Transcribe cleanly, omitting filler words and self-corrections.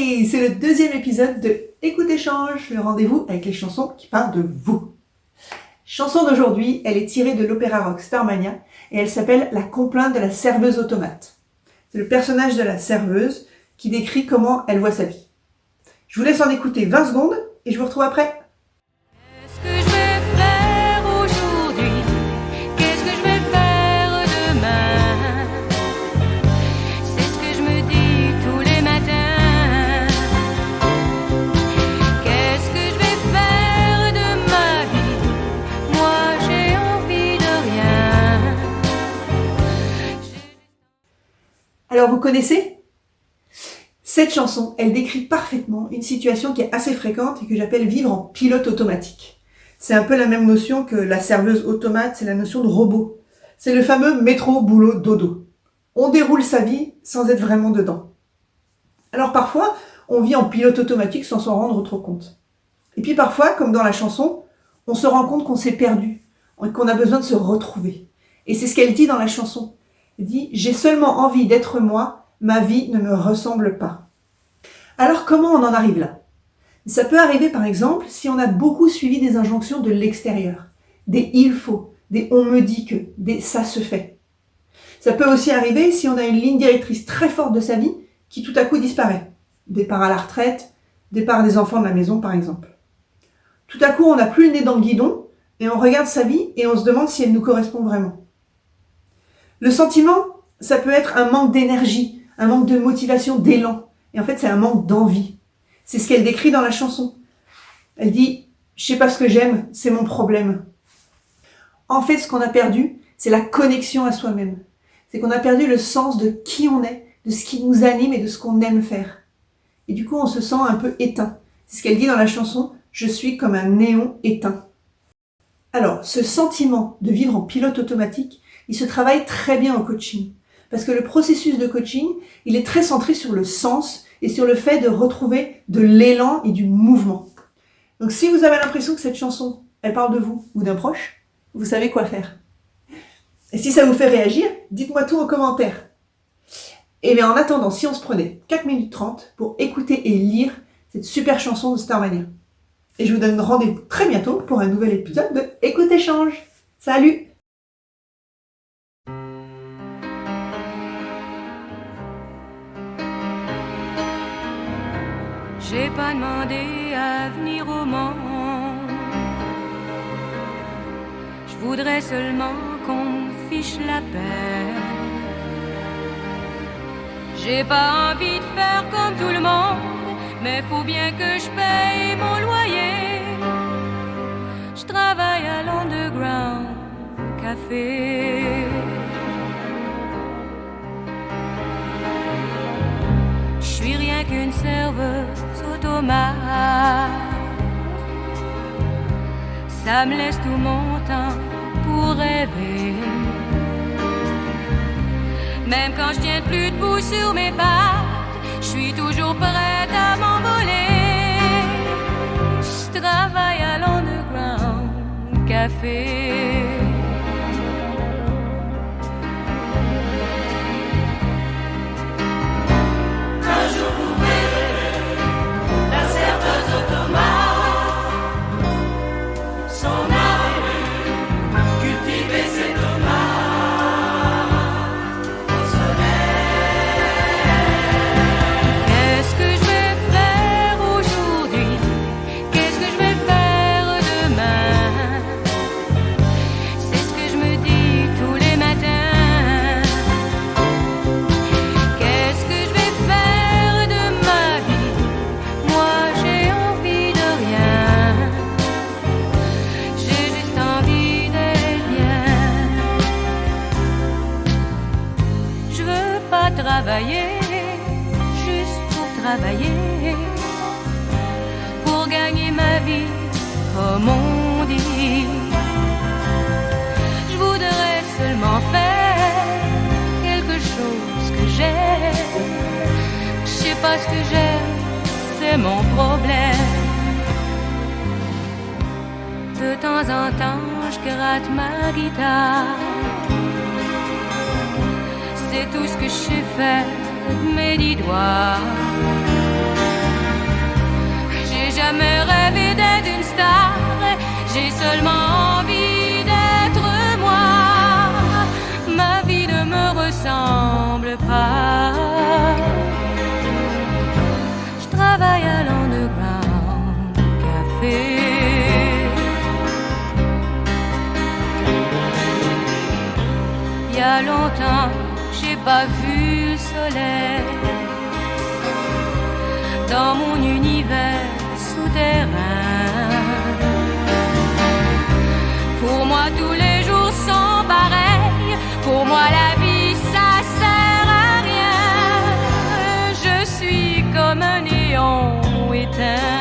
Allez, c'est le deuxième épisode de Écoute Échange, le rendez-vous avec les chansons qui parlent de vous. Chanson d'aujourd'hui, elle est tirée de l'opéra rock Starmania et elle s'appelle La complainte de la serveuse automate. C'est le personnage de la serveuse qui décrit comment elle voit sa vie. Je vous laisse en écouter 20 secondes et je vous retrouve après. Qu'est-ce que je vais faire aujourd'hui? Qu'est-ce que je vais faire demain? C'est ce que je me dis tous les matins. Qu'est-ce que je vais faire de ma vie? Moi j'ai envie de rien. Alors vous connaissez ? Cette chanson, elle décrit parfaitement une situation qui est assez fréquente et que j'appelle vivre en pilote automatique. C'est un peu la même notion que la serveuse automate, c'est la notion de robot. C'est le fameux métro, boulot, dodo. On déroule sa vie sans être vraiment dedans. Alors parfois, on vit en pilote automatique sans s'en rendre trop compte. Et puis parfois, comme dans la chanson, on se rend compte qu'on s'est perdu, qu'on a besoin de se retrouver. Et c'est ce qu'elle dit dans la chanson. Elle dit « J'ai seulement envie d'être moi, ma vie ne me ressemble pas ». Alors comment on en arrive là? Ça peut arriver par exemple si on a beaucoup suivi des injonctions de l'extérieur, des il faut, des on me dit que, des ça se fait. Ça peut aussi arriver si on a une ligne directrice très forte de sa vie qui tout à coup disparaît. Départ à la retraite, départ des enfants de la maison par exemple. Tout à coup on n'a plus le nez dans le guidon et on regarde sa vie et on se demande si elle nous correspond vraiment. Le sentiment, ça peut être un manque d'énergie, un manque de motivation, d'élan. Et en fait, c'est un manque d'envie. C'est ce qu'elle décrit dans la chanson. Elle dit « Je sais pas ce que j'aime, c'est mon problème ». En fait, ce qu'on a perdu, c'est la connexion à soi-même. C'est qu'on a perdu le sens de qui on est, de ce qui nous anime et de ce qu'on aime faire. Et du coup, on se sent un peu éteint. C'est ce qu'elle dit dans la chanson « Je suis comme un néon éteint ». Alors, ce sentiment de vivre en pilote automatique, il se travaille très bien au coaching. Parce que le processus de coaching, il est très centré sur le sens et sur le fait de retrouver de l'élan et du mouvement. Donc si vous avez l'impression que cette chanson, elle parle de vous ou d'un proche, vous savez quoi faire. Et si ça vous fait réagir, dites-moi tout en commentaire. Et bien en attendant, si on se prenait 4 minutes 30 pour écouter et lire cette super chanson de Starmania. Et je vous donne rendez-vous très bientôt pour un nouvel épisode de Écoute Échange. Salut! J'ai pas demandé à venir au monde. Je voudrais seulement qu'on me fiche la paix. J'ai pas envie de faire comme tout le monde, mais faut bien que je paye mon loyer. Je travaille à l'Underground Café. Je suis rien qu'une serveuse automate. Ça me laisse tout mon temps pour rêver. Même quand je tiens plus debout sur mes pattes, je suis toujours prête à m'envoler. Je travaille à l'Underground Café. Travailler, juste pour travailler, pour gagner ma vie, comme on dit. Je voudrais seulement faire quelque chose que j'aime. Je sais pas ce que j'aime, c'est mon problème. De temps en temps, je gratte ma guitare. C'est tout ce que je sais faire de mes 10 doigts. longtemps, j'ai pas vu le soleil. Dans mon univers souterrain, pour moi tous les jours sont pareils. Pour moi la vie ça sert à rien. Je suis comme un néon éteint.